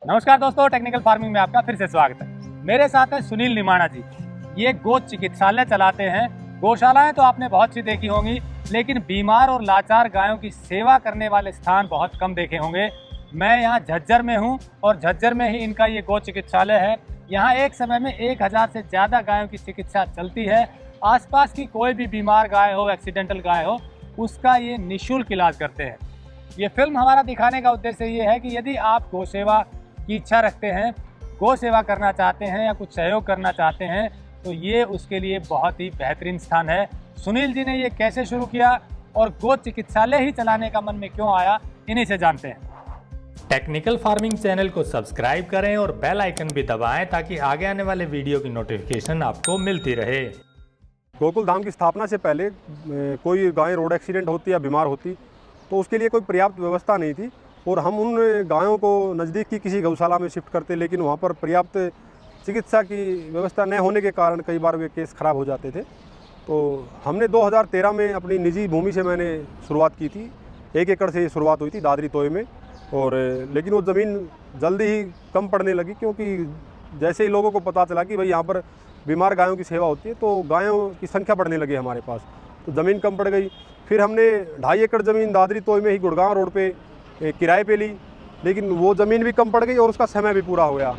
नमस्कार दोस्तों, technical farming में आपका फिर से स्वागत है। मेरे साथ है सुनील निमाणा जी। ये गो चिकित्सालय चलाते हैं। गौशालाएं तो आपने बहुत सी देखी होंगी, लेकिन बीमार और लाचार गायों की सेवा करने वाले स्थान बहुत कम देखे होंगे। मैं यहाँ झज्जर में हूँ और झज्जर में ही इनका ये गो चिकित्सालय है। यहाँ एक समय में 1000 से ज़्यादा गायों की चिकित्सा चलती है। आसपास की कोई भी बीमार गाय हो, एक्सीडेंटल गाय हो, उसका ये निःशुल्क इलाज करते हैं। ये फिल्म हमारा दिखाने का उद्देश्य ये है कि यदि आप गौ सेवा की इच्छा रखते हैं, गौ सेवा करना चाहते हैं या कुछ सहयोग करना चाहते हैं, तो ये उसके लिए बहुत ही बेहतरीन स्थान है। सुनील जी ने ये कैसे शुरू किया और गो चिकित्सालय ही चलाने का मन में क्यों आया, इन्हीं से जानते हैं। टेक्निकल फार्मिंग चैनल को सब्सक्राइब करें और बेल आइकन भी दबाएं ताकि आगे आने वाले वीडियो की नोटिफिकेशन आपको मिलती रहे। गोकुल धाम की स्थापना से पहले कोई गाय रोड एक्सीडेंट होती या बीमार होती तो उसके लिए कोई पर्याप्त व्यवस्था नहीं थी और हम उन गायों को नज़दीक की किसी गौशाला में शिफ्ट करते, लेकिन वहाँ पर पर्याप्त चिकित्सा की व्यवस्था न होने के कारण कई बार वे केस ख़राब हो जाते थे। तो हमने 2013 में अपनी निजी भूमि से मैंने शुरुआत की थी। 1 एकड़ से शुरुआत हुई थी दादरी तोय में, और लेकिन वो ज़मीन जल्दी ही कम पड़ने लगी, क्योंकि जैसे ही लोगों को पता चला कि भाई यहाँ पर बीमार गायों की सेवा होती है तो गायों की संख्या बढ़ने लगी हमारे पास, तो ज़मीन कम पड़ गई। फिर हमने 2.5 एकड़ ज़मीन दादरी तोय में ही गुड़गांव रोड पे किराए पे ली, लेकिन वो ज़मीन भी कम पड़ गई और उसका समय भी पूरा हो गया।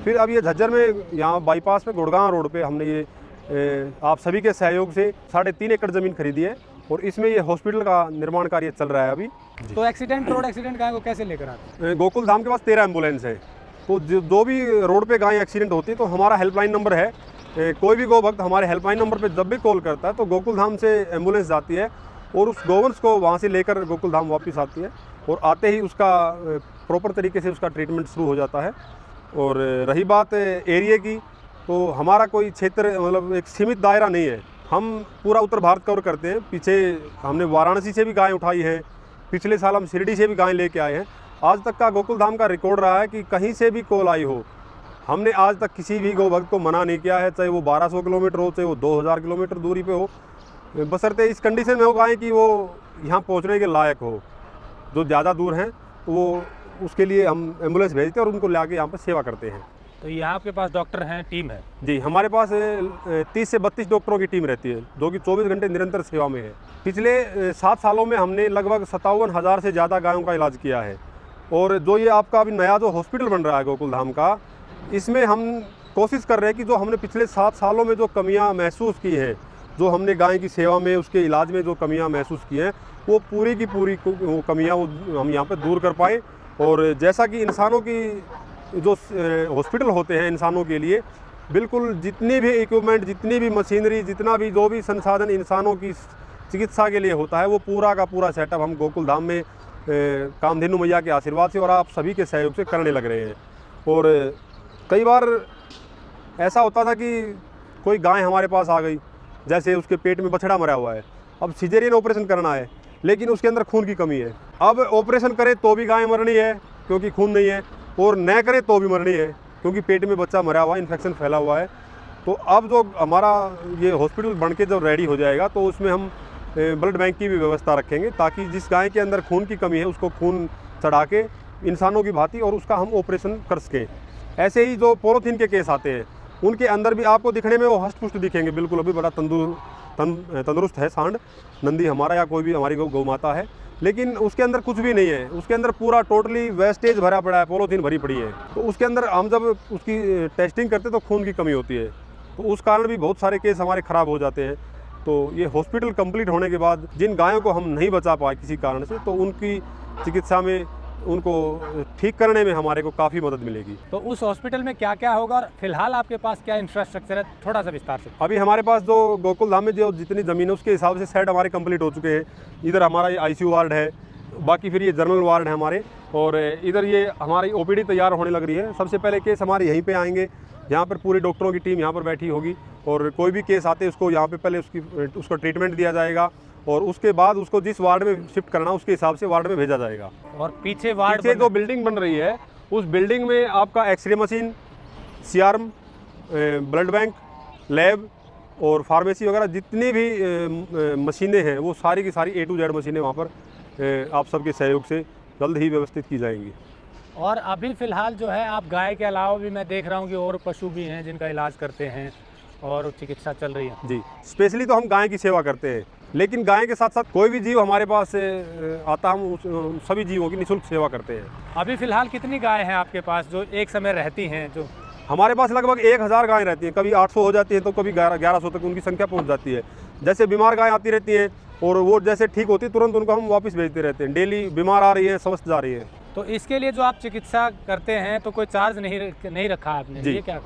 फिर अब ये झज्जर में यहाँ बाईपास पे गुड़गांव रोड पे हमने ये आप सभी के सहयोग से 3.5 एकड़ ज़मीन खरीदी है और इसमें ये हॉस्पिटल का निर्माण कार्य चल रहा है अभी। तो रोड एक्सीडेंट गाय को कैसे लेकर आते हैं? गोकुल धाम के पास 13 एम्बुलेंस है, तो जो भी रोड पे गाय एक्सीडेंट होती है तो हमारा हेल्पलाइन नंबर है। कोई भी गो भक्त हमारे हेल्पलाइन नंबर पे जब भी कॉल करता है तो गोकुल धाम से एम्बुलेंस जाती है और उस गोवंश को वहाँ से लेकर गोकुल धाम वापस आती है और आते ही उसका प्रॉपर तरीके से उसका ट्रीटमेंट शुरू हो जाता है। और रही बात एरिया की, तो हमारा कोई क्षेत्र मतलब एक सीमित दायरा नहीं है, हम पूरा उत्तर भारत कवर करते हैं। पीछे हमने वाराणसी से भी गाय उठाई है, पिछले साल हम शिरडी से भी गाय लेके आए हैं। आज तक का गोकुल धाम का रिकॉर्ड रहा है कि कहीं से भी कॉल आई हो, हमने आज तक किसी भी गौ भक्त को मना नहीं किया है, चाहे वो 1200 किलोमीटर हो, चाहे वो 2000 किलोमीटर दूरी पे हो, बशर्ते इस कंडीशन में हो गाय कि वो यहाँ पहुँचने के लायक हो। जो ज़्यादा दूर हैं तो वो उसके लिए हम एम्बुलेंस भेजते हैं और उनको लाके यहाँ पर सेवा करते हैं। तो यहाँ आपके पास डॉक्टर हैं, टीम है? जी, हमारे पास 30 से 32 डॉक्टरों की टीम रहती है, जो कि 24 घंटे निरंतर सेवा में है। पिछले 7 सालों में हमने लगभग 57,000 से ज़्यादा गायों का इलाज किया है। और जो ये आपका अभी नया जो हॉस्पिटल बन रहा है गोकुल धाम का, इसमें हम कोशिश कर रहे हैं कि जो हमने पिछले 7 सालों में जो कमियां महसूस की है, जो हमने गाय की सेवा में, उसके इलाज में जो कमियां महसूस की हैं, वो पूरी की पूरी वो कमियां वो हम यहाँ पर दूर कर पाएँ। और जैसा कि इंसानों की जो हॉस्पिटल होते हैं इंसानों के लिए, बिल्कुल जितनी भी इक्विपमेंट, जितनी भी मशीनरी, जितना भी जो भी संसाधन इंसानों की चिकित्सा के लिए होता है, वो पूरा का पूरा सेटअप हम गोकुल धाम में कामधेनु मैया के आशीर्वाद से और आप सभी के सहयोग से करने लग रहे हैं। और कई बार ऐसा होता था कि कोई गाय हमारे पास आ गई, जैसे उसके पेट में बछड़ा मरा हुआ है, अब सिजेरियन ऑपरेशन करना है, लेकिन उसके अंदर खून की कमी है। अब ऑपरेशन करे तो भी गाय मरनी है क्योंकि खून नहीं है, और न करे तो भी मरनी है क्योंकि पेट में बच्चा मरा हुआ है, इन्फेक्शन फैला हुआ है। तो अब जो हमारा ये हॉस्पिटल बन के जब रेडी हो जाएगा तो उसमें हम ब्लड बैंक की भी व्यवस्था रखेंगे, ताकि जिस गाय के अंदर खून की कमी है उसको खून चढ़ा के इंसानों की भांति और उसका हम ऑपरेशन कर सकें। ऐसे ही जो पॉलीथीन के केस आते हैं, उनके अंदर भी आपको दिखने में वो हष्ट-पुष्ट दिखेंगे, बिल्कुल अभी बड़ा तंदुरुस्त है सांड, नंदी हमारा या कोई भी हमारी गौ माता है, लेकिन उसके अंदर कुछ भी नहीं है। उसके अंदर पूरा टोटली वेस्टेज भरा पड़ा है, पॉलीथीन भरी पड़ी है। तो उसके अंदर हम जब उसकी टेस्टिंग करते तो खून की कमी होती है, तो उस कारण भी बहुत सारे केस हमारे ख़राब हो जाते हैं। तो ये हॉस्पिटल कंप्लीट होने के बाद जिन गायों को हम नहीं बचा पाए किसी कारण से, तो उनकी चिकित्सा में, उनको ठीक करने में हमारे को काफ़ी मदद मिलेगी। तो उस हॉस्पिटल में क्या क्या होगा और फिलहाल आपके पास क्या इंफ्रास्ट्रक्चर है, थोड़ा सा विस्तार से? अभी हमारे पास जो गोकुल धाम में जो जितनी ज़मीन है उसके हिसाब से सेट हमारे कंप्लीट हो चुके हैं। इधर हमारा ये ICU वार्ड है, बाकी फिर ये जनरल वार्ड है हमारे, और इधर ये हमारी OPD तैयार होने लग रही है। सबसे पहले केस हमारे यहीं पे आएंगे, यहाँ पर पूरी डॉक्टरों की टीम यहाँ पर बैठी होगी, और कोई भी केस आते उसको यहाँ पे पहले उसको ट्रीटमेंट दिया जाएगा, और उसके बाद उसको जिस वार्ड में शिफ्ट करना उसके हिसाब से वार्ड में भेजा जाएगा। और पीछे जो बिल्डिंग बन रही है, उस बिल्डिंग में आपका x-ray machine, CRM, blood bank, lab और फार्मेसी वगैरह जितनी भी मशीनें हैं, वो सारी की सारी A to Z मशीनें वहाँ पर आप सबके सहयोग से जल्द ही व्यवस्थित की जाएंगी। और अभी फ़िलहाल जो है आप गाय के अलावा भी मैं देख रहा हूँ कि और पशु भी हैं जिनका इलाज करते हैं और चिकित्सा चल रही है। जी, स्पेशली तो हम गाय की सेवा करते हैं, लेकिन गाय के साथ साथ कोई भी जीव हमारे पास आता, हम उन सभी जीवों की निःशुल्क सेवा करते हैं। अभी फ़िलहाल कितनी गाय हैं आपके पास जो एक समय रहती हैं? जो हमारे पास लगभग 1000 गायें रहती हैं, कभी 800 हो जाती है तो कभी 1100 तक उनकी संख्या पहुंच जाती है। जैसे बीमार गाय आती रहती हैं और वो जैसे ठीक होती है तुरंत उनको हम वापस भेजते रहते हैं। डेली बीमार आ रही है, स्वस्थ जा रही है। तो इसके लिए जो आप चिकित्सा करते हैं तो कोई चार्ज नहीं रखा आपने? जी। ये क्या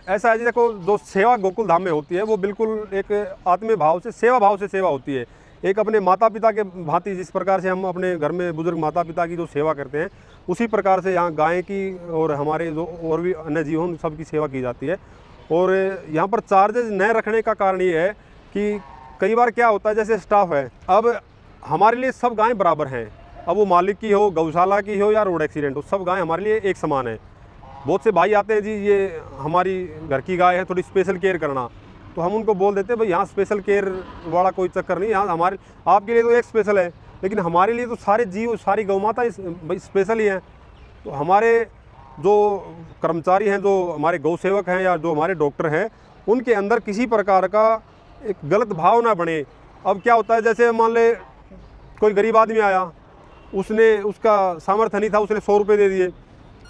ऐसा है जी, देखो जो सेवा गोकुल धाम में होती है वो बिल्कुल एक आत्मीय भाव से, सेवा भाव से सेवा होती है। एक अपने माता पिता के भांति जिस प्रकार से हम अपने घर में बुजुर्ग माता पिता की जो सेवा करते हैं, उसी प्रकार से यहाँ गाय की और हमारे जो और भी अन्य जीवों सबकी सेवा की जाती है। और यहाँ पर चार्जेज न रखने का कारण ये है कि कई बार क्या होता है, जैसे स्टाफ है, अब हमारे लिए सब गायें बराबर हैं। अब वो मालिक की हो, गौशाला की हो या रोड एक्सीडेंट हो, सब गायें हमारे लिए एक समान है। बहुत से भाई आते हैं जी, ये हमारी घर की गाय है, थोड़ी स्पेशल केयर करना, तो हम उनको बोल देते हैं भाई यहाँ स्पेशल केयर वाला कोई चक्कर नहीं, यहाँ हमारे आपके लिए तो एक स्पेशल है, लेकिन हमारे लिए तो सारे जीव, सारी गौ माता भाई स्पेशल ही हैं। तो हमारे जो कर्मचारी हैं, जो हमारे गौ सेवक हैं या जो हमारे डॉक्टर हैं, उनके अंदर किसी प्रकार का एक गलत भाव ना बने। अब क्या होता है, जैसे मान ले कोई गरीब आदमी आया, उसने, उसका सामर्थ्य नहीं था, उसने 100 रुपये दे दिए।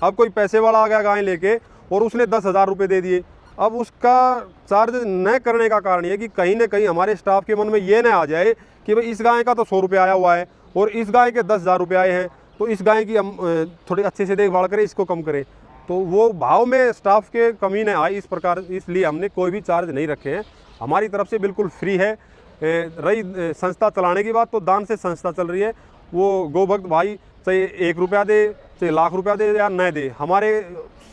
अब कोई पैसे वाला आ गया गाय लेके और उसने 10,000 रुपये दे दिए। अब उसका चार्ज न करने का कारण ये कि कहीं ना कहीं हमारे स्टाफ के मन में ये ना आ जाए कि भाई इस गाय का तो 100 रुपये आया हुआ है और इस गाय के 10,000 रुपये आए हैं, तो इस गाय की हम थोड़ी अच्छे से देखभाल करें, इसको कम करें। तो वो भाव में स्टाफ के कमी न आए, इस प्रकार, इसलिए हमने कोई भी चार्ज नहीं रखे हैं। हमारी तरफ से बिल्कुल फ्री है। रही संस्था चलाने की बात, तो दान से संस्था चल रही है। वो गोभक्त भाई चाहे 1 रुपया दे, चाहे लाख रुपया दे या न दे, हमारे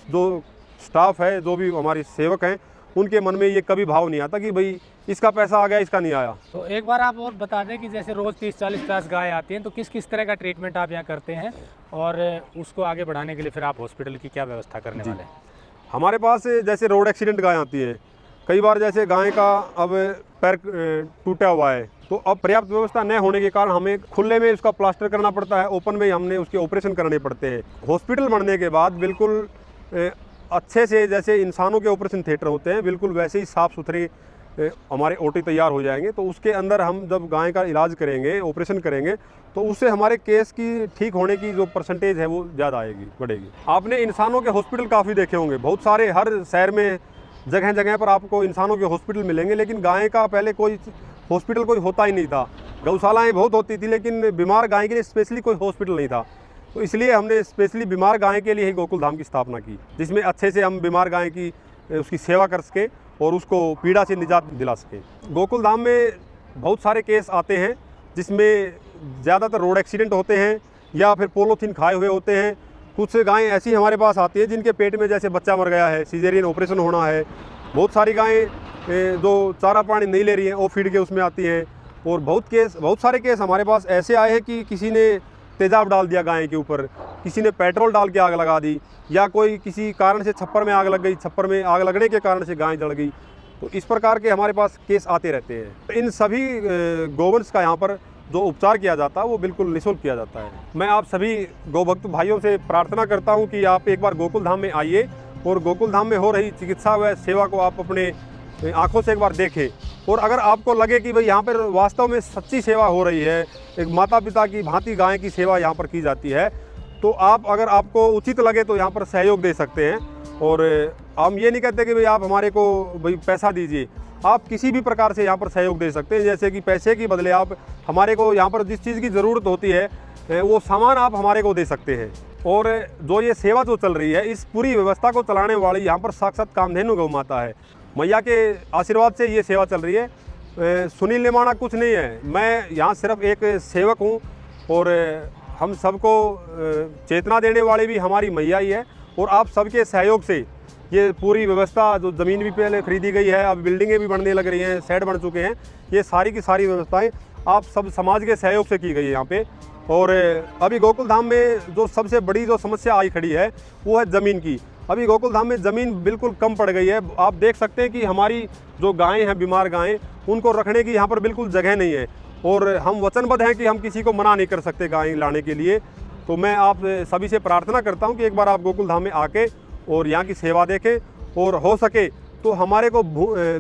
जो स्टाफ है, जो भी हमारे सेवक हैं, उनके मन में ये कभी भाव नहीं आता कि भाई इसका पैसा आ गया, इसका नहीं आया। तो एक बार आप और बता दें कि जैसे रोज़ 30, 40, 50 गाय आती हैं, तो किस किस तरह का ट्रीटमेंट आप यहाँ करते हैं और उसको आगे बढ़ाने के लिए फिर आप हॉस्पिटल की क्या व्यवस्था करने वाले हैं? हमारे पास जैसे रोड एक्सीडेंट गाय आती है, कई बार जैसे गाय का अब पैर टूटा हुआ है, तो अब पर्याप्त व्यवस्था न होने के कारण हमें खुले में उसका प्लास्टर करना पड़ता है, ओपन में हमने उसके ऑपरेशन करने पड़ते हैं। हॉस्पिटल बनने के बाद बिल्कुल अच्छे से, जैसे इंसानों के ऑपरेशन थिएटर होते हैं, बिल्कुल वैसे ही साफ़ सुथरे हमारे ओटी तैयार हो जाएंगे। तो उसके अंदर हम जब गाय का इलाज करेंगे, ऑपरेशन करेंगे, तो उससे हमारे केस की ठीक होने की जो परसेंटेज है वो ज़्यादा आएगी, बढ़ेगी। आपने इंसानों के हॉस्पिटल काफ़ी देखे होंगे, बहुत सारे, हर शहर में जगह जगह पर आपको इंसानों के हॉस्पिटल मिलेंगे, लेकिन गाय का पहले कोई हॉस्पिटल कोई होता ही नहीं था। गौशालाएँ बहुत होती थी, लेकिन बीमार गाय के लिए स्पेशली कोई हॉस्पिटल नहीं था। तो इसलिए हमने स्पेशली बीमार गाय के लिए ही गोकुल धाम की स्थापना की, जिसमें अच्छे से हम बीमार गाय की उसकी सेवा कर सके और उसको पीड़ा से निजात दिला सके। गोकुल धाम में बहुत सारे केस आते हैं, जिसमें ज़्यादातर रोड एक्सीडेंट होते हैं या फिर पोलोथीन खाए हुए होते हैं। कुछ गायें ऐसी हमारे पास आती हैं जिनके पेट में जैसे बच्चा मर गया है, सीजेरियन ऑपरेशन होना है। बहुत सारी गायें जो चारा पानी नहीं ले रही हैं, वो फीड के उसमें आती हैं। और बहुत सारे केस हमारे पास ऐसे आए हैं कि किसी ने तेजाब डाल दिया गाय के ऊपर, किसी ने पेट्रोल डाल के आग लगा दी, या कोई किसी कारण से छप्पर में आग लग गई, छप्पर में आग लगने के कारण से गाय जल गई। तो इस प्रकार के हमारे पास केस आते रहते हैं। इन सभी गोवंश का यहाँ पर जो उपचार किया जाता है वो बिल्कुल निःशुल्क किया जाता है। मैं आप सभी गौभक्त भाइयों से प्रार्थना करता हूँ कि आप एक बार गोकुल धाम में आइए और गोकुल धाम में हो रही चिकित्सा व सेवा को आप अपने आंखों से एक बार देखें। और अगर आपको लगे कि भाई यहाँ पर वास्तव में सच्ची सेवा हो रही है, एक माता पिता की भांति गाय की सेवा यहाँ पर की जाती है, तो आप, अगर आपको उचित लगे तो यहाँ पर सहयोग दे सकते हैं। और हम ये नहीं कहते कि भाई आप हमारे को भाई पैसा दीजिए, आप किसी भी प्रकार से यहाँ पर सहयोग दे सकते हैं। जैसे कि पैसे के बदले आप हमारे को यहाँ पर जिस चीज़ की ज़रूरत होती है वो सामान आप हमारे को दे सकते हैं। और जो ये सेवा जो चल रही है, इस पूरी व्यवस्था को चलाने वाली यहाँ पर साक्षात कामधेनु गौ माता है। मैया के आशीर्वाद से ये सेवा चल रही है। सुनील निमाणा कुछ नहीं है, मैं यहाँ सिर्फ एक सेवक हूँ और हम सबको चेतना देने वाले भी हमारी मैया ही है। और आप सबके सहयोग से ये पूरी व्यवस्था, जो ज़मीन भी पहले खरीदी गई है, अब बिल्डिंगें भी बनने लग रही हैं, शेड बन चुके हैं, ये सारी की सारी व्यवस्थाएं आप सब समाज के सहयोग से की गई है यहाँ पे। और अभी गोकुल धाम में जो सबसे बड़ी जो समस्या आई खड़ी है वो है ज़मीन की। अभी गोकुल धाम में ज़मीन बिल्कुल कम पड़ गई है। आप देख सकते हैं कि हमारी जो गायें हैं, बीमार गायें, उनको रखने की यहाँ पर बिल्कुल जगह नहीं है। और हम वचनबद्ध हैं कि हम किसी को मना नहीं कर सकते गायें लाने के लिए। तो मैं आप सभी से प्रार्थना करता हूँ कि एक बार आप गोकुल धाम में आके और यहाँ की सेवा देखें, और हो सके तो हमारे को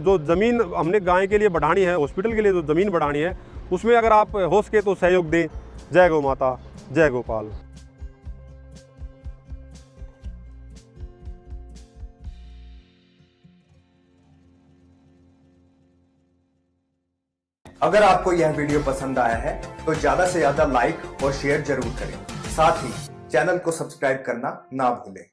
जो ज़मीन हमने गाय के लिए बढ़ानी है, हॉस्पिटल के लिए जो ज़मीन बढ़ानी है, उसमें अगर आप हो सके तो सहयोग दें। जय गौ माता, जय गोपाल। अगर आपको यह वीडियो पसंद आया है तो ज्यादा से ज्यादा लाइक और शेयर जरूर करें। साथ ही चैनल को सब्सक्राइब करना ना भूलें।